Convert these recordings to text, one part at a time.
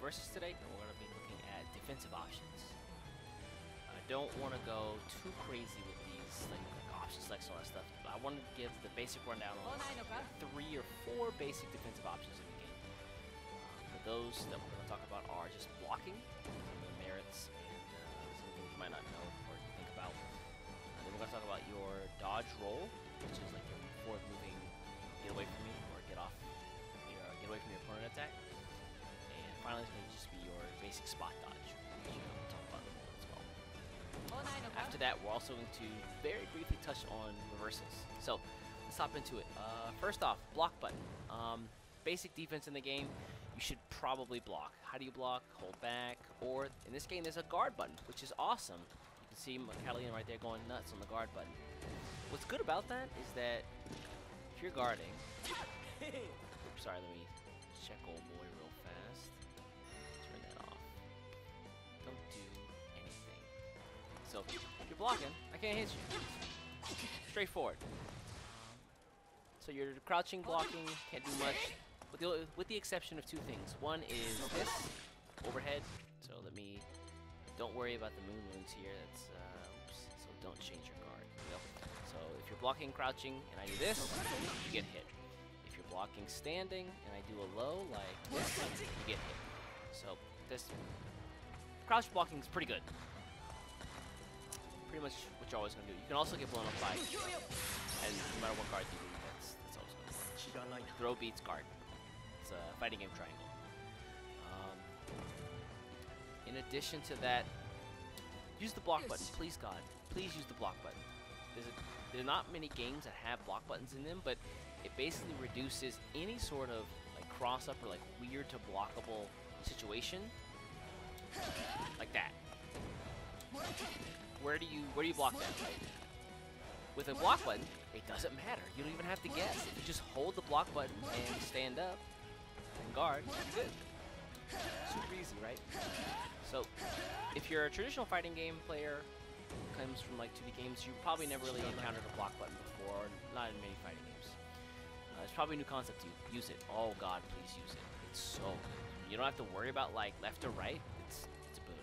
Versus today, and we're going to be looking at defensive options. I don't want to go too crazy with these like option selects and all that stuff. I want to give the basic rundown on 3 or 4 basic defensive options in the game. For those that we're going to talk about are just blocking, some of the merits, and some things you might not know or think about. Then we're going to talk about your dodge roll, which is like your forward moving, get away from me or get away from your opponent attack. And finally, it's going to just be your basic spot dodge, which we'll talk about in a moment as well. After that, we're also going to very briefly touch on reversals. So let's hop into it. First off, block button. Basic defense in the game, you should probably block. How do you block? Hold back, or in this game, there's a guard button, which is awesome. You can see Catalina right there going nuts on the guard button. What's good about that is that if you're guarding, oops, sorry, let me check old boy real fast. Turn that off. Don't do anything. So if you're blocking, I can't hit you. Straightforward. So you're crouching, blocking, can't do much, with the exception of 2 things. One is this overhead. So don't worry about the moon runes here. That's oops. So don't change your guard. So if you're blocking, crouching, and I do this, you get hit. If you're blocking, standing, and I do a low like this, you get hit. So this crouch blocking is pretty good. Pretty much what you're always gonna do. You can also get blown up by, and no matter what guard you do, that's always good. Throw beats guard. It's a fighting game triangle. In addition to that, use the block button, please God. Please use the block button. There are not many games that have block buttons in them, but it basically reduces any sort of like cross up or like weird to blockable situation, like that. Where do you block that? With a block button, it doesn't matter. You don't even have to guess. If you just hold the block button and stand up and guard, you're good. Super easy, right? So, if you're a traditional fighting game player, comes from like 2D games, you probably never really encountered a block button before, not in many fighting games. It's probably a new concept to you. Use it. Oh God, please use it. It's so good. You don't have to worry about like left or right. It's a boon.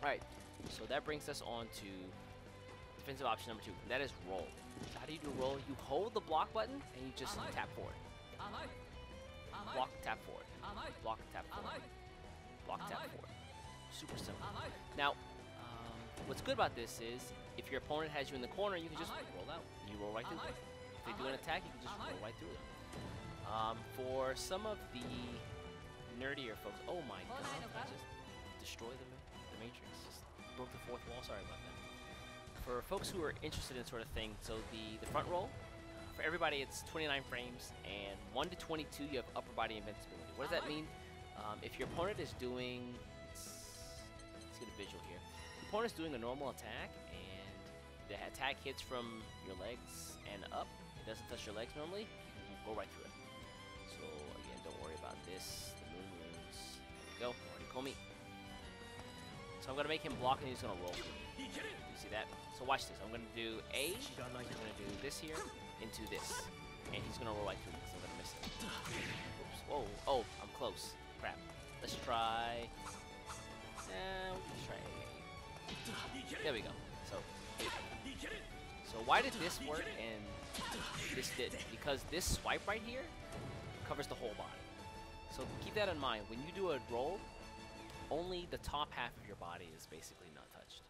Alright, so that brings us on to defensive option number 2, and that is roll. So how do you do roll? You hold the block button and you just tap forward. Block, tap forward. Block, tap forward. Block, tap forward. Super simple. Now, what's good about this is if your opponent has you in the corner, you can just roll out. You roll right through them. If they do an attack, you can just roll right through them. For some of the nerdier folks, oh my God, I just destroyed the matrix. Just broke the 4th wall. Sorry about that. For folks who are interested in sort of thing, so the front roll, for everybody it's 29 frames, and 1 to 22 you have upper body invincibility. What does that mean? If your opponent is doing, let's get a visual here. If your opponent is doing a normal attack, and the attack hits from your legs and up, it doesn't touch your legs normally, you can go right through it. So again, don't worry about this, the moon runes. There you go, already call me. So I'm going to make him block and he's going to roll through. You see that? So watch this. I'm going to do A, I'm going to do this here, into this. And he's going to roll right through because I'm going to miss it. Oops. Whoa. Oh, I'm close. Crap. Let's try... let's try A. There we go. So why did this work and this didn't? Because this swipe right here covers the whole body. So keep that in mind. When you do a roll, only the top half of your body is basically not touched.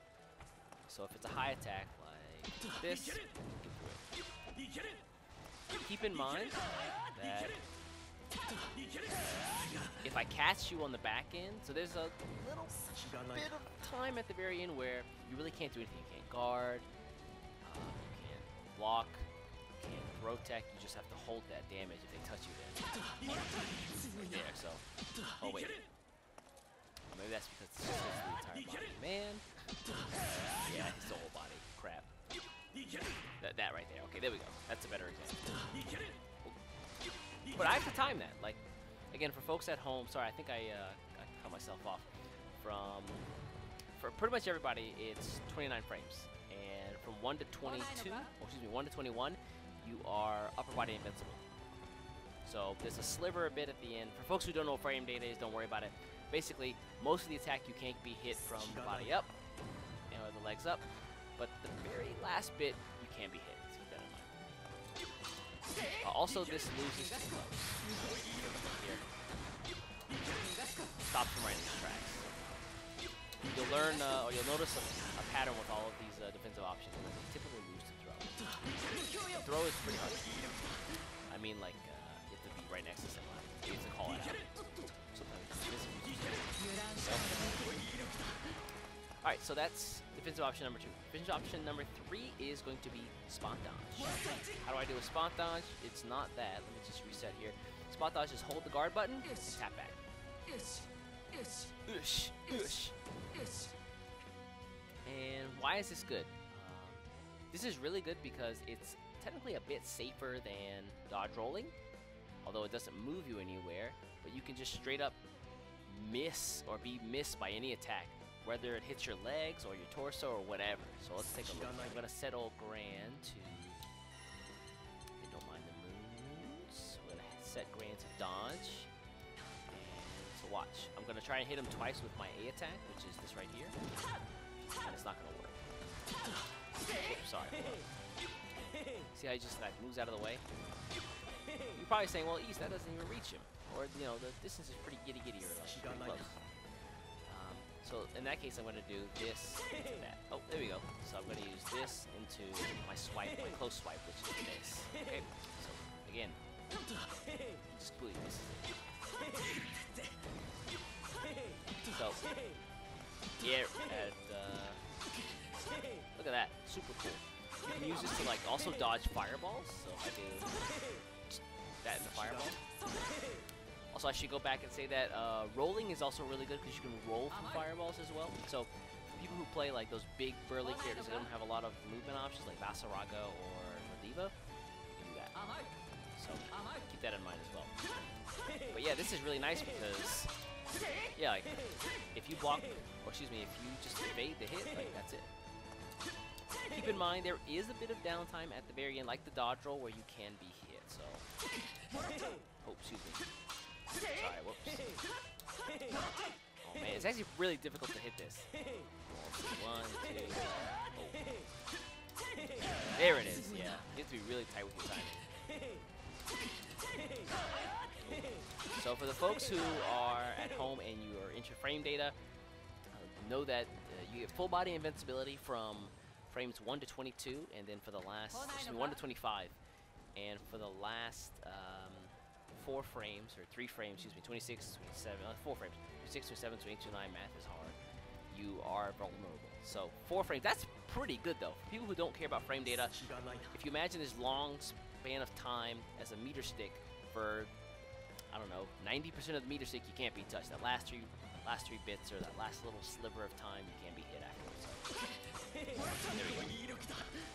So if it's a high attack like this, get through it. Keep in mind that if I catch you on the back end, so there's a little bit of time at the very end where you really can't do anything. You can't guard, you can't block, you can't throw tech, you just have to hold that damage if they touch you there. Right there, so, oh wait. Maybe that's because it's just the entire body. Man. Yeah, it's the whole body. Crap. That right there. Okay, there we go. That's a better example. But I have to time that. Like, again, for folks at home, sorry, I think I cut myself off. For pretty much everybody, it's 29 frames. And from 1 to 22, or excuse me, 1 to 21, you are upper body invincible. So there's a sliver a bit at the end. For folks who don't know what frame data is, don't worry about it. Basically, most of the attack you can't be hit from the body up and with the legs up, but the very last bit you can be hit. So keep that in mind. Also, this loses to blows. Here. Stops him right in his tracks. You'll learn, or you'll notice a pattern with all of these defensive options. They typically lose to throw. The throw is pretty hard. I mean, like, you have to be right next to someone. You have to call it out. Sometimes you miss it. Alright, so that's defensive option number 2. Defensive option number 3 is going to be spot dodge. How do I do a spot dodge? It's not that. Let me just reset here. Spot dodge is hold the guard button and tap back. And why is this good? This is really good because it's technically a bit safer than dodge rolling, although it doesn't move you anywhere, but you can just straight up miss or be missed by any attack, whether it hits your legs or your torso or whatever. So let's take a look. I'm going to set old Gran to, don't mind the moons, we're going to set Gran to dodge. So watch. I'm going to try and hit him twice with my A attack, which is this right here. And it's not going to work. Oops, sorry. See how he just like moves out of the way? You're probably saying, well, East, that doesn't even reach him. Or, you know, the distance is pretty giddy-giddy or like pretty close. So in that case, I'm going to do this into that. Oh, there we go. So I'm going to use this into my swipe, my close swipe, which is this. Okay, so again, just completely misses it. So, yeah, look at that, super cool. You can use this to like also dodge fireballs. So if I do that in the fireball. Also, I should go back and say that rolling is also really good because you can roll from fireballs as well. So people who play like those big burly characters that don't have a lot of movement options like Vasaraga or Diva, you can do that. So keep that in mind as well. But yeah, this is really nice because yeah, like if you block, or excuse me, if you just evade the hit, like that's it. Keep in mind there is a bit of downtime at the very end, like the dodge roll, where you can be hit. So, oh, excuse me. Sorry, whoops. Oh man, it's actually really difficult to hit this. 1, 2, oh. There it is. Yeah, you have to be really tight with your timing. So for the folks who are at home and you are into frame data, know that you get full body invincibility from frames 1 to 22, and then for the last 1 to 25, and for the last 4 frames or 3 frames, excuse me, 26, 27, 4 frames, 26, 27, 28, 29, math is hard. You are vulnerable. So 4 frames, that's pretty good though. For people who don't care about frame data, if you imagine this long span of time as a meter stick for, I don't know, 90% of the meter stick you can't be touched. That last three bits or that last little sliver of time you can't be hit afterwards. So, there we go.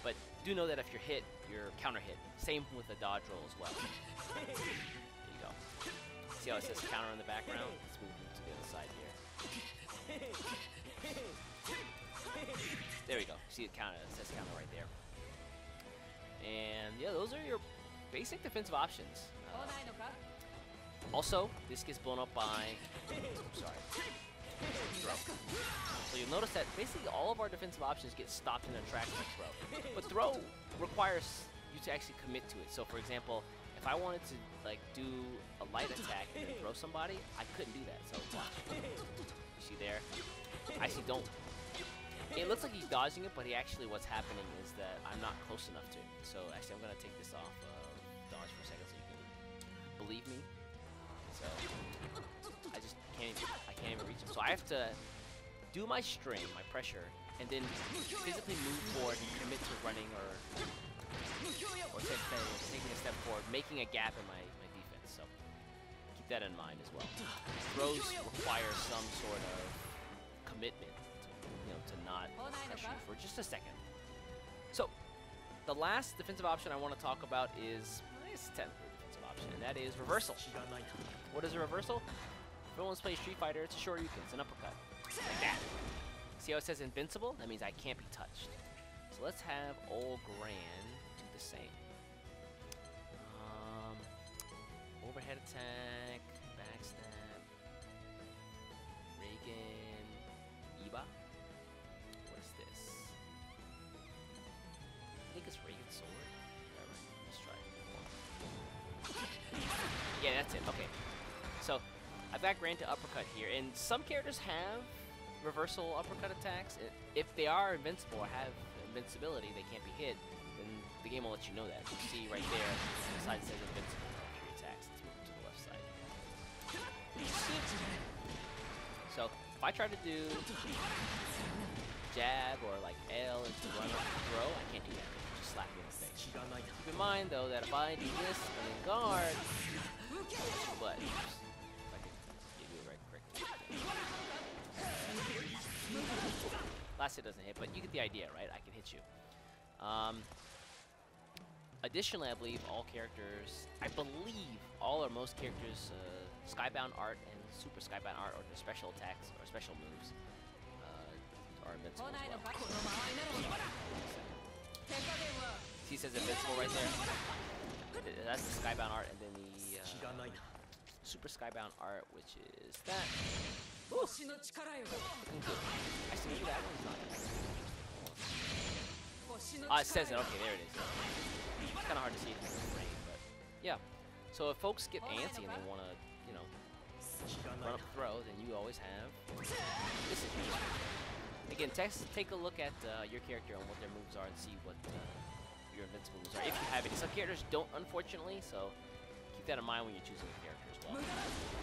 But do know that if you're hit, you're counter hit. Same with the dodge roll as well. There you go. See how it says counter in the background? Let's move to the other side here. There we go. See it counter. It says counter right there. And yeah, those are your basic defensive options. Also, this gets blown up by, sorry, throw. So you'll notice that basically all of our defensive options get stopped in their tracks by throw. But throw requires you to actually commit to it. So for example, if I wanted to like do a light attack and then throw somebody, I couldn't do that. So watch. You see there? I actually don't. It looks like he's dodging it, but what's happening is that I'm not close enough to him. So actually, I'm gonna take this off dodge for a second so you can believe me. So I just can't even reach him. So I have to do my string, my pressure, and then physically move forward and commit to running or taking a step forward, making a gap in my defense. So keep that in mind as well. Throws require some sort of commitment to not pressure you for just a second. So the last defensive option I want to talk about is technically a defensive option, and that is reversal. What is a reversal? If everyone's played Street Fighter, it's a Shoryuken, it's an uppercut. Like that. See how it says invincible? That means I can't be touched. So let's have old Gran do the same. Old attack, backstab, Reagan, Iba. What is this? I think it's Reagan sword. Whatever. Let's try it. Yeah, that's it. Okay. So I've got granted uppercut here, and some characters have reversal uppercut attacks. If they are invincible or have invincibility, they can't be hit, then the game will let you know that. You see right there, the side says invincible. Your attacks, let's move to the left side. So if I try to do jab or like L into run up throw, I can't do that. Just slap me in the face. Keep in mind though that if I do this and then guard, but if I can give you a right quick. Last hit doesn't hit, but you get the idea, right? I can hit you. Additionally, I believe all characters, all or most characters, Skybound Art and Super Skybound Art, or their special attacks or special moves, are invincible as well. He says invincible right there. That's the Skybound Art, and then the Super Skybound Art, which is that. Looking good. Actually, maybe that one's not. It says it. Okay, there it is. It's kind of hard to see it in the frame, but yeah. So if folks get antsy and they want to, you know, run up throw, then you always have this is useful. Again, take a look at your character and what their moves are and see what your invincible moves are, if you have any. Some characters don't, unfortunately, so keep that in mind when you're choosing a character as well.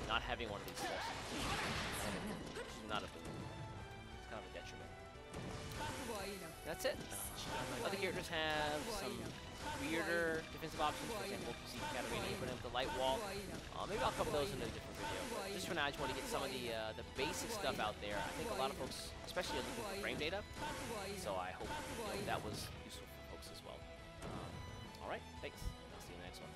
Not having one of these is not a boon. It's kind of a detriment. That's it. Other characters have some weirder defensive options. For example, you see Katarina put in the light wall. Maybe I'll cover those in a different video. But just for now, I just want to get some of the basic stuff out there. I think a lot of folks, especially, are looking for frame data. So I hope that was useful for folks as well. All right, thanks. I'll see you in the next one.